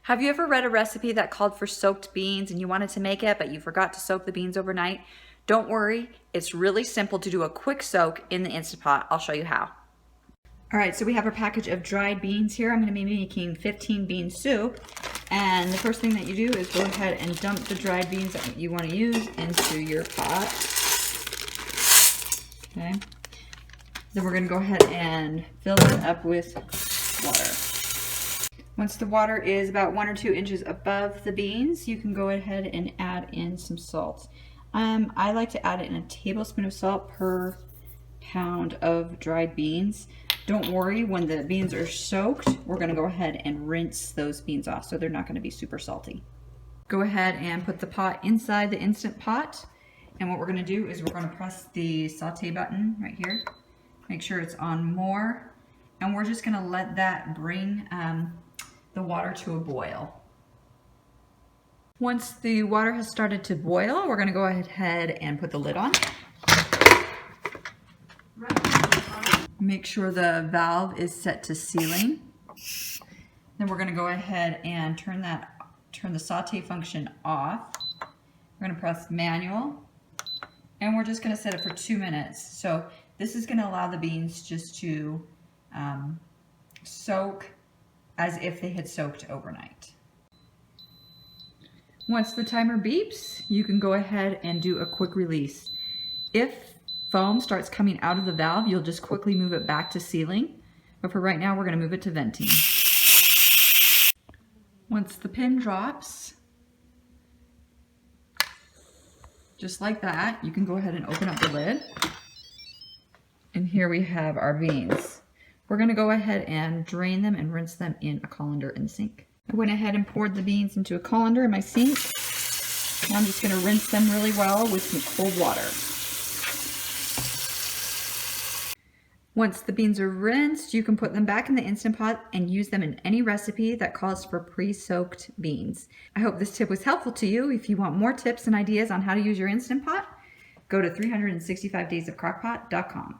Have you ever read a recipe that called for soaked beans and you wanted to make it, but you forgot to soak the beans overnight? Don't worry, it's really simple to do a quick soak in the Instant Pot. I'll show you how. All right, so we have our package of dried beans here. I'm gonna be making 15 bean soup. And the first thing that you do is go ahead and dump the dried beans that you wanna use into your pot. Okay. Then we're gonna go ahead and fill it up with water. Once the water is about 1 or 2 inches above the beans, you can go ahead and add in some salt. I like to add in a tablespoon of salt per pound of dried beans. Don't worry, when the beans are soaked, we're gonna go ahead and rinse those beans off so they're not gonna be super salty. Go ahead and put the pot inside the Instant Pot. And what we're gonna do is we're gonna press the saute button right here. Make sure it's on more. And we're just gonna let that bring the water to a boil. Once the water has started to boil, we're gonna go ahead and put the lid on. Make sure the valve is set to sealing. Then we're gonna go ahead and turn the saute function off. We're gonna press manual, and we're just gonna set it for 2 minutes. So this is gonna allow the beans just to soak as if they had soaked overnight. Once the timer beeps, you can go ahead and do a quick release. If foam starts coming out of the valve, you'll just quickly move it back to sealing. But for right now, we're gonna move it to venting. Once the pin drops, just like that, you can go ahead and open up the lid. And here we have our beans. We're gonna go ahead and drain them and rinse them in a colander in the sink. I went ahead and poured the beans into a colander in my sink. Now I'm just gonna rinse them really well with some cold water. Once the beans are rinsed, you can put them back in the Instant Pot and use them in any recipe that calls for pre-soaked beans. I hope this tip was helpful to you. If you want more tips and ideas on how to use your Instant Pot, go to 365daysofcrockpot.com.